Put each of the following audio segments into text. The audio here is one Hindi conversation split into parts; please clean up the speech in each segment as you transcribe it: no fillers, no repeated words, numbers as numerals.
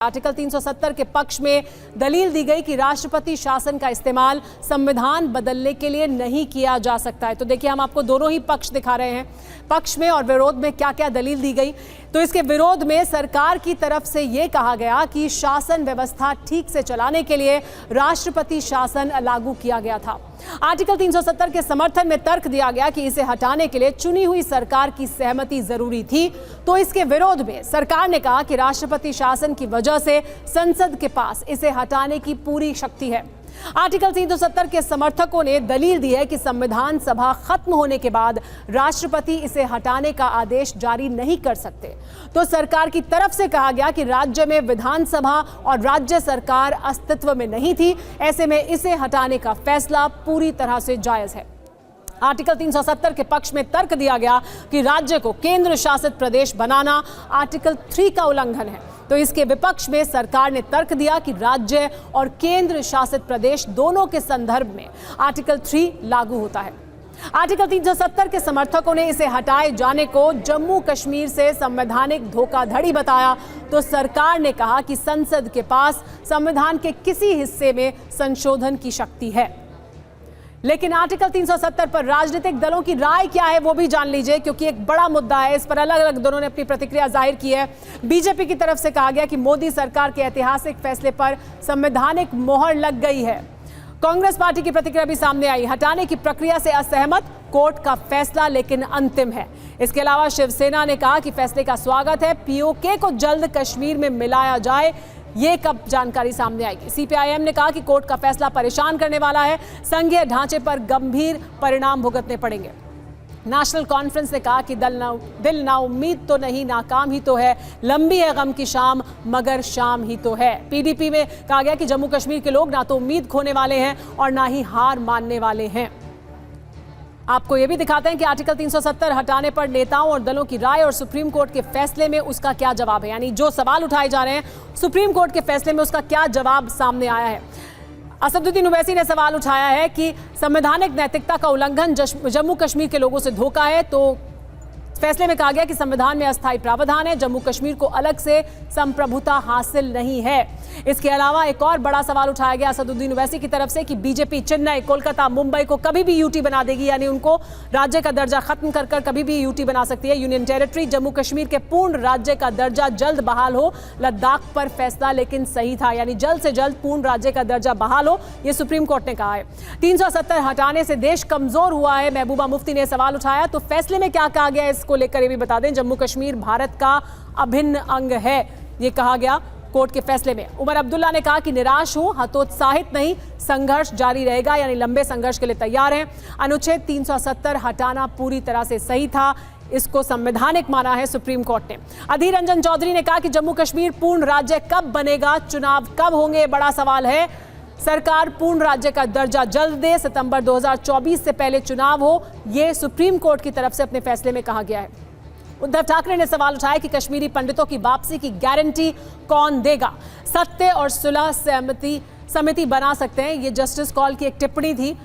आर्टिकल 370 के पक्ष में दलील दी गई कि राष्ट्रपति शासन का इस्तेमाल संविधान बदलने के लिए नहीं किया जा सकता है। तो देखिए, हम आपको दोनों ही पक्ष दिखा रहे हैं, पक्ष में और विरोध में क्या क्या दलील दी गई। तो इसके विरोध में सरकार की तरफ से यह कहा गया कि शासन व्यवस्था ठीक से चलाने के लिए राष्ट्रपति शासन लागू किया गया था। आर्टिकल 370 के समर्थन में तर्क दिया गया कि इसे हटाने के लिए चुनी हुई सरकार की सहमति जरूरी थी। तो इसके विरोध में सरकार ने कहा कि राष्ट्रपति शासन की वजह से संसद के पास इसे हटाने की पूरी शक्ति है। आर्टिकल 370 के समर्थकों ने दलील दी है कि संविधान सभा खत्म होने के बाद राष्ट्रपति इसे हटाने का आदेश जारी नहीं कर सकते। तो सरकार की तरफ से कहा गया कि राज्य में विधानसभा और राज्य सरकार अस्तित्व में नहीं थी, ऐसे में इसे हटाने का फैसला पूरी तरह से जायज है। आर्टिकल 370 के पक्ष में तर्क दिया गया कि राज्य को केंद्र शासित प्रदेश बनाना आर्टिकल 3 का उल्लंघन है। तो इसके विपक्ष में सरकार ने तर्क दिया कि राज्य और केंद्र शासित प्रदेश दोनों के संदर्भ में आर्टिकल 3 लागू होता है। आर्टिकल 370 के समर्थकों ने इसे हटाए जाने को जम्मू कश्मीर से संवैधानिक धोखाधड़ी बताया। तो सरकार ने कहा कि संसद के पास संविधान के किसी हिस्से में संशोधन की शक्ति है। लेकिन आर्टिकल 370 पर राजनीतिक दलों की राय क्या है वो भी जान लीजिए, क्योंकि एक बड़ा मुद्दा है। इस पर अलग अलग दलों ने अपनी प्रतिक्रिया जाहिर की है। बीजेपी की तरफ से कहा गया कि मोदी सरकार के ऐतिहासिक फैसले पर संवैधानिक मोहर लग गई है। कांग्रेस पार्टी की प्रतिक्रिया भी सामने आई, हटाने की प्रक्रिया से असहमत, कोर्ट का फैसला लेकिन अंतिम है। इसके अलावा शिवसेना ने कहा कि फैसले का स्वागत है, पीओके को जल्द कश्मीर में मिलाया जाए, ये कब जानकारी सामने आएगी। सीपीआईएम ने कहा कि कोर्ट का फैसला परेशान करने वाला है, संघीय ढांचे पर गंभीर परिणाम भुगतने पड़ेंगे। नेशनल कॉन्फ्रेंस ने कहा कि दिल ना उम्मीद तो नहीं, नाकाम ही तो है, लंबी है गम की शाम मगर शाम ही तो है। पीडीपी में कहा गया कि जम्मू कश्मीर के लोग ना तो उम्मीद खोने वाले हैं और ना ही हार मानने वाले हैं। आपको यह भी दिखाते हैं कि आर्टिकल 370 हटाने पर नेताओं और दलों की राय और सुप्रीम कोर्ट के फैसले में उसका क्या जवाब है। यानी जो सवाल उठाए जा रहे हैं, सुप्रीम कोर्ट के फैसले में उसका क्या जवाब सामने आया है। असदुद्दीन ओवैसी ने सवाल उठाया है कि संवैधानिक नैतिकता का उल्लंघन जम्मू कश्मीर के लोगों से धोखा है। तो फैसले में कहा गया कि संविधान में अस्थायी प्रावधान है, जम्मू कश्मीर को अलग से संप्रभुता हासिल नहीं है। इसके अलावा एक और बड़ा सवाल उठाया गया असदुद्दीन ओवैसी की तरफ से कि बीजेपी चेन्नई, कोलकाता, मुंबई को कभी भी यूटी बना देगी, यानी उनको राज्य का दर्जा खत्म कर कर कभी भी यूटी बना सकती है, यूनियन टेरिटरी। जम्मू कश्मीर के पूर्ण राज्य का दर्जा जल्द बहाल हो। लद्दाख पर फैसला लेकिन सही था, यानी जल्द से जल्द पूर्ण राज्य का दर्जा बहाल हो, यह सुप्रीम कोर्ट ने कहा है। 370 हटाने से देश कमजोर हुआ है, महबूबा मुफ्ती ने सवाल उठाया। तो फैसले में क्या कहा गया इसको लेकर ये भी बता दें। जम्मू कश्मीर भारत का अभिन्न अंग है, ये कहा गया कोर्ट के फैसले में। उमर अब्दुल्ला ने कहा कि निराश हूं, हतोत्साहित नहीं, संघर्ष जारी रहेगा, यानी लंबे संघर्ष के लिए तैयार हैं। अनुच्छेद 370 हटाना पूरी तरह से सही था, इसको संवैधानिक माना है सुप्रीम कोर्ट ने। अधीर रंजन चौधरी ने कहा कि जम्मू कश्मीर पूर्ण राज्य कब बनेगा, चुनाव कब होंगे, बड़ा सवाल है। सरकार पूर्ण राज्य का दर्जा जल्द दे, सितंबर 2024 से पहले चुनाव हो, यह सुप्रीम कोर्ट की तरफ से अपने फैसले में कहा गया है। उद्धव ठाकरे ने सवाल उठाया कि कश्मीरी पंडितों की वापसी की गारंटी कौन देगा, सत्य और सुलह समिति बना सकते हैं। ये जस्टिस कॉल की एक टिप्पणी थी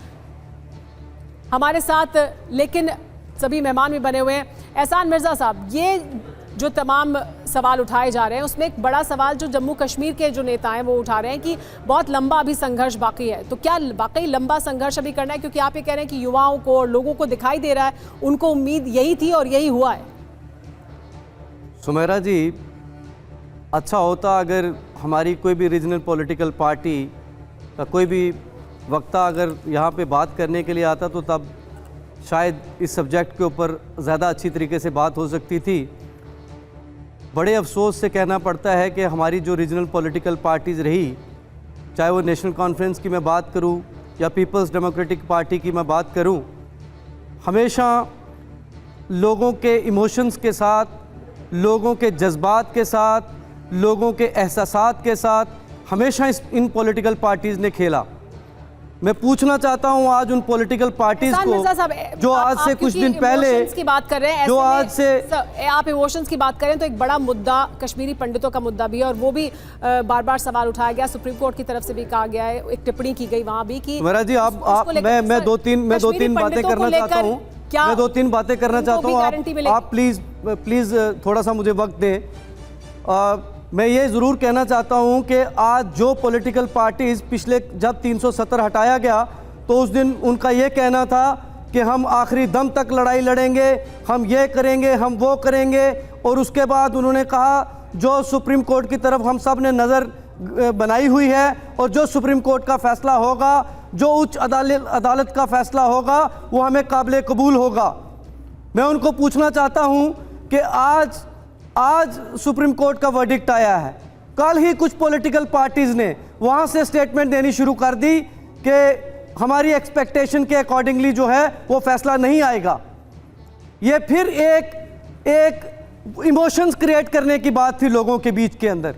हमारे साथ, लेकिन सभी मेहमान भी बने हुए हैं। एहसान मिर्जा साहब, ये जो तमाम सवाल उठाए जा रहे हैं उसमें एक बड़ा सवाल जो जम्मू कश्मीर के जो नेता हैं वो उठा रहे हैं कि बहुत लंबा अभी संघर्ष बाकी है। तो क्या वाकई लंबा संघर्ष अभी करना है, क्योंकि आप ये कह रहे हैं कि युवाओं को और लोगों को दिखाई दे रहा है उनको उम्मीद यही थी और यही हुआ है। सुमेरा जी, अच्छा होता अगर हमारी कोई भी रीजनल पॉलिटिकल पार्टी का कोई भी वक्ता अगर यहाँ पे बात करने के लिए आता तो तब शायद इस सब्जेक्ट के ऊपर ज़्यादा अच्छी तरीके से बात हो सकती थी। बड़े अफसोस से कहना पड़ता है कि हमारी जो रीजनल पॉलिटिकल पार्टीज़ रही, चाहे वो नेशनल कॉन्फ्रेंस की मैं बात करूँ या पीपल्स डेमोक्रेटिक पार्टी की मैं बात करूँ, हमेशा लोगों के इमोशंस के साथ, लोगों के जज्बात के साथ, लोगों के एहसासात के साथ हमेशा इन पॉलिटिकल पार्टीज़ ने खेला। मैं पूछना चाहता हूं आज उन पॉलिटिकल पार्टीज़ को जो आज से कुछ दिन पहले की बात कर रहे हैं, जो आज से आप इमोशंस की बात करें तो एक बड़ा मुद्दा कश्मीरी पंडितों का मुद्दा भी है, और वो भी बार बार सवाल उठाया गया। सुप्रीम कोर्ट की तरफ से भी कहा गया है, एक टिप्पणी की गई वहां भी कि मेरा जी आप मैं दो तीन बातें करना चाहता हूँ। मैं 2-3 बातें करना चाहता हूँ। आप प्लीज थोड़ा सा मुझे वक्त दें। मैं ये ज़रूर कहना चाहता हूँ कि आज जो पॉलिटिकल पार्टीज़ पिछले जब 370 हटाया गया तो उस दिन उनका ये कहना था कि हम आखिरी दम तक लड़ाई लड़ेंगे, हम ये करेंगे, हम वो करेंगे, और उसके बाद उन्होंने कहा जो सुप्रीम कोर्ट की तरफ हम सब ने नज़र बनाई हुई है और जो सुप्रीम कोर्ट का फैसला होगा, जो उच्च अदालत का फैसला होगा, वो हमें काबिल कबूल होगा। मैं उनको पूछना चाहता हूँ कि आज सुप्रीम कोर्ट का वर्डिक्ट आया है, कल ही कुछ पॉलिटिकल पार्टीज़ ने वहाँ से स्टेटमेंट देनी शुरू कर दी कि हमारी एक्सपेक्टेशन के अकॉर्डिंगली जो है वो फैसला नहीं आएगा। ये फिर एक इमोशंस क्रिएट करने की बात थी लोगों के बीच के अंदर।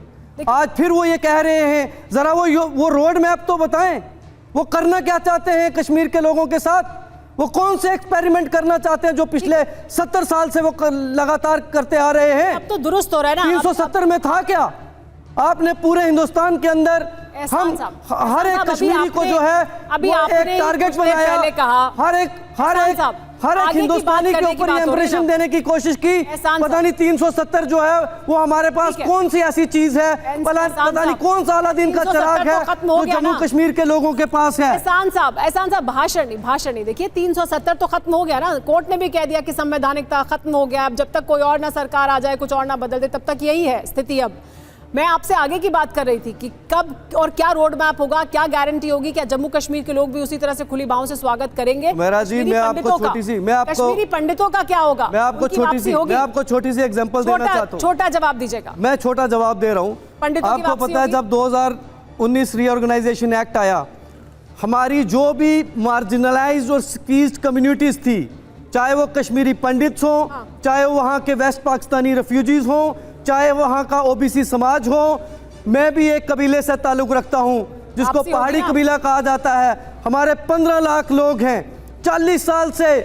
आज फिर वो ये कह रहे हैं, ज़रा वो रोड मैप तो बताएं, वो करना क्या चाहते हैं कश्मीर के लोगों के साथ, वो कौन से एक्सपेरिमेंट करना चाहते हैं जो पिछले 70 साल से वो लगातार करते आ रहे हैं। अब तो दुरुस्त हो रहा है ना। 370 में था क्या? आपने पूरे हिंदुस्तान के अंदर हम हर एक कश्मीरी को जो है अभी एक टारगेट बनाया, हर एक हिंदुस्तानी के ऊपर इंप्रेशन देने की कोशिश की। पता नहीं 370 जो है वो हमारे पास कौन सी ऐसी चीज है, पता नहीं कौन सा अलादीन का चिराग है जो जम्मू कश्मीर के लोगों के पास है। एहसान साहब भाषण नहीं। देखिए 370 तो खत्म हो गया ना, कोर्ट ने भी कह दिया कि संवैधानिकता खत्म हो गया। अब जब तक कोई और ना सरकार आ जाए, कुछ और ना बदल दे, तब तक यही है स्थिति। अब मैं आपसे आगे की बात कर रही थी कि कब और क्या रोड मैप होगा, क्या गारंटी होगी, क्या जम्मू कश्मीर के लोग भी उसी तरह से खुली बाहों से स्वागत करेंगे? कश्मीरी पंडितों का क्या होगा? मैं आपको छोटी सी एग्जांपल देना चाहता हूं। छोटा जवाब दीजिएगा। मैं छोटा जवाब दे रहा हूं। आपको पता है जब 2019 रीऑर्गेनाइजेशन एक्ट आया, हमारी जो भी मार्जिनलाइज्ड और स्क्वीज्ड कम्युनिटीज थी, चाहे वो कश्मीरी पंडित्स हो, चाहे वो वहां के वेस्ट पाकिस्तानी रेफ्यूजीज हो, चाहे वहाँ का ओबीसी समाज हो, मैं भी एक कबीले से ताल्लुक़ रखता हूँ जिसको पहाड़ी कबीला कहा जाता है। हमारे 15 लाख लोग हैं। 40 साल से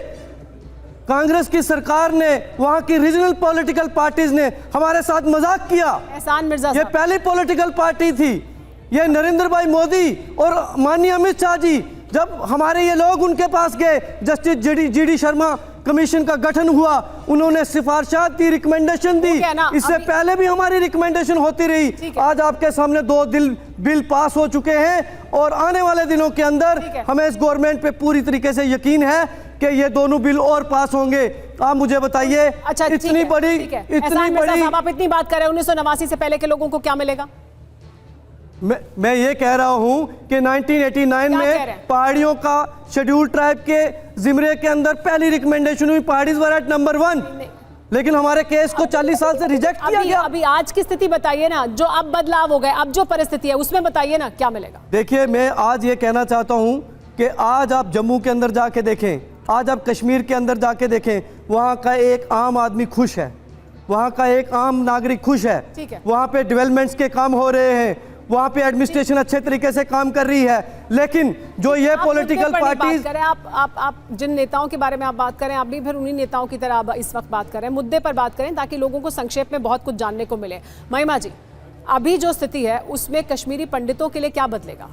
कांग्रेस की सरकार ने, वहाँ की रीजनल पॉलिटिकल पार्टीज ने हमारे साथ मजाक किया। एहसान मिर्जा ये पहली पॉलिटिकल पार्टी थी, ये नरेंद्र भाई मोदी और माननीय अमित शाह जी, जब हमारे ये लोग उनके पास गए, जस्टिस जी.डी. शर्मा कमीशन का गठन हुआ, उन्होंने सिफारिशात दी, रिकमेंडेशन दी। इससे पहले भी हमारी रिकमेंडेशन होती रही। आज आपके सामने 2 बिल पास हो चुके हैं और आने वाले दिनों के अंदर हमें इस गवर्नमेंट पे पूरी तरीके से यकीन है कि ये दोनों बिल और पास होंगे। आप मुझे बताइए, अच्छा, इतनी बड़ी आप इतनी बात कर रहे हैं, 1989 से पहले के लोगों को क्या मिलेगा? मैं ये कह रहा हूं कि 1989 में पहाड़ियों का शेड्यूल ट्राइब के जिम्रे के अंदर पहली रिकमेंडेशन हुई, पहाड़ीज वर एट नंबर 1, लेकिन हमारे केस को 40 साल से रिजेक्ट किया गया। अभी आज की स्थिति बताइए ना, जो अब बदलाव हो गए, अब जो परिस्थिति है उसमें बताइए ना क्या मिलेगा। देखिए, मैं आज ये कहना चाहता हूं कि आज आप जम्मू के अंदर जाके देखें, आज आप कश्मीर के अंदर जाके देखें, वहाँ का एक आम आदमी खुश है, वहाँ का एक आम नागरिक खुश है, वहाँ पे डेवलपमेंट्स के काम हो रहे हैं, वहाँ पे एडमिनिस्ट्रेशन अच्छे तरीके से काम कर रही है। लेकिन जो ये पॉलिटिकल पार्टीज, आप जिन नेताओं के बारे में आप बात करें, आप भी फिर उन्हीं नेताओं की तरह आप इस वक्त बात करें, मुद्दे पर बात करें ताकि लोगों को संक्षेप में बहुत कुछ जानने को मिले। महिमा जी, अभी जो स्थिति है उसमें कश्मीरी पंडितों के लिए क्या बदलेगा?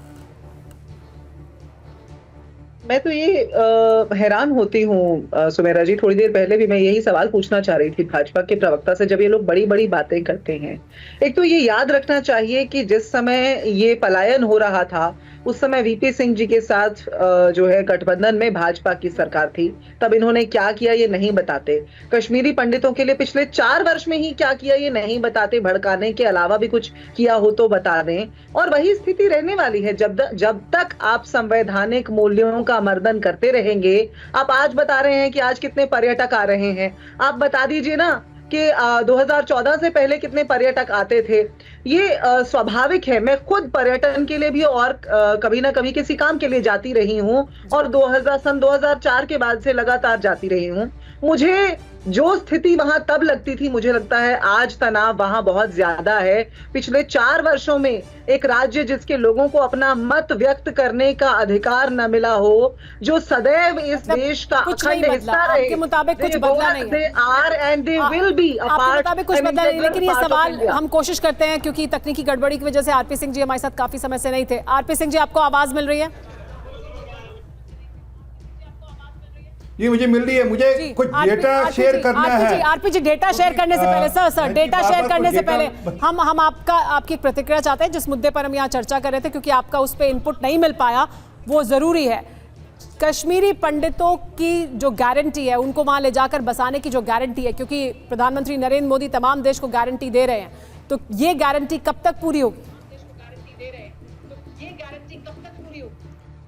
मैं तो ये हैरान होती हूँ सुमेरा जी, थोड़ी देर पहले भी मैं यही सवाल पूछना चाह रही थी भाजपा के प्रवक्ता से। जब ये लोग बड़ी बड़ी बातें करते हैं, एक तो ये याद रखना चाहिए कि जिस समय ये पलायन हो रहा था उस समय वीपी सिंह जी के साथ जो है गठबंधन में भाजपा की सरकार थी, तब इन्होंने क्या किया ये नहीं बताते। कश्मीरी पंडितों के लिए पिछले 4 वर्ष में ही क्या किया ये नहीं बताते, भड़काने के अलावा भी कुछ किया हो तो बता दें। और वही स्थिति रहने वाली है जब तक आप संवैधानिक मूल्यों का मर्दन करते रहेंगे। आप आज बता रहे हैं कि आज कितने पर्यटक आ रहे हैं, आप बता दीजिए ना कि 2014 से पहले कितने पर्यटक आते थे। ये स्वाभाविक है, मैं खुद पर्यटन के लिए भी और कभी ना कभी किसी काम के लिए जाती रही हूँ और सन 2004 के बाद से लगातार जाती रही हूँ। मुझे जो स्थिति वहां तब लगती थी, मुझे लगता है आज तनाव वहां बहुत ज्यादा है। पिछले 4 वर्षों में एक राज्य जिसके लोगों को अपना मत व्यक्त करने का अधिकार न मिला हो, जो सदैव इस देश का अखंड हिस्सा रहे, आपके मुताबिक कुछ बदला नहीं है। They are and they will be a part, मुताबिक कुछ बदला नहीं, लेकिन ये सवाल हम कोशिश करते हैं क्योंकि तकनीकी गड़बड़ी की वजह से आरपी सिंह जी हमारे साथ काफी समय से नहीं थे। आरपी सिंह जी, आपको आवाज मिल रही है? ये मुझे मिल रही है, मुझे जी, कुछ डेटा शेयर करना है। आरपी जी डेटा शेयर करने से पहले सर डेटा शेयर करने से पहले हम आपकी प्रतिक्रिया चाहते हैं जिस मुद्दे पर हम यहाँ चर्चा कर रहे थे, क्योंकि आपका उस पर इनपुट नहीं मिल पाया, वो जरूरी है। कश्मीरी पंडितों की जो गारंटी है, उनको वहां ले जाकर बसाने की जो गारंटी है, क्योंकि प्रधानमंत्री नरेंद्र मोदी तमाम देश को गारंटी दे रहे हैं, तो ये गारंटी कब तक पूरी होगी?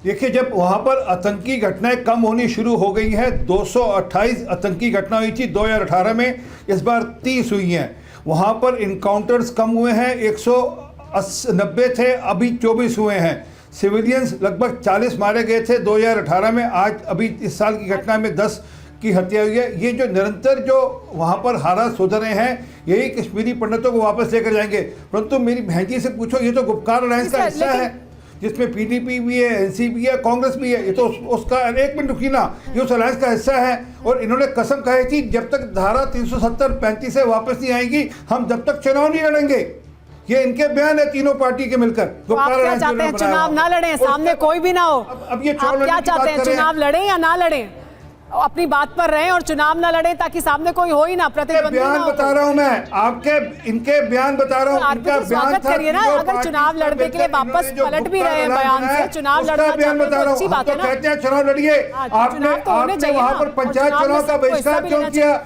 देखिए, जब वहां पर आतंकी घटनाएं कम होनी शुरू हो गई हैं, 228 आतंकी घटना हुई थी 2018 में, इस बार 30 हुई हैं। वहां पर इनकाउंटर्स कम हुए हैं, 190 थे, अभी 24 हुए हैं। सिविलियंस लगभग 40 मारे गए थे 2018 में, आज अभी इस साल की घटना में 10 की हत्या हुई है। ये जो निरंतर जो वहाँ पर हालात सुधर रहे हैं, यही कश्मीरी पंडितों को वापस लेकर जाएंगे। परंतु मेरी बहन जी से पूछो, ये तो गुपकार अलायंस का हिस्सा है, जिसमें पीडीपी भी है, एनसीपी है, कांग्रेस भी है। ये तो उसका, एक मिनट रुकी ना, ये उस अलायंस का हिस्सा है। और इन्होंने कसम खाई थी, जब तक धारा 370-35 से वापस नहीं आएगी, हम जब तक चुनाव नहीं लड़ेंगे। ये इनके बयान है तीनों पार्टी के मिलकर। तो आप क्या चाहते हैं, चुनाव ना लड़ें, सामने कोई भी ना हो? अब ये आप क्या चाहते हैं, चुनाव लड़ें या ना लड़ें? अपनी बात पर रहें और चुनाव ना लड़ें, ताकि सामने कोई हो ही ना, प्रतिद्वंदी ना हो। बयान बता रहा हूं मैं आपके, इनके बयान बता रहा हूं। इनका बयान था करिए ना, अगर चुनाव लड़ने के लिए वापस पलट भी रहे हैं बयान से, चुनाव लड़ना चाहते हैं तो अच्छी बात है ना। कहते हैं चुनाव लड़िए, आपने वहां पर पंचायत चुनाव का बहिष्कार क्यों किया?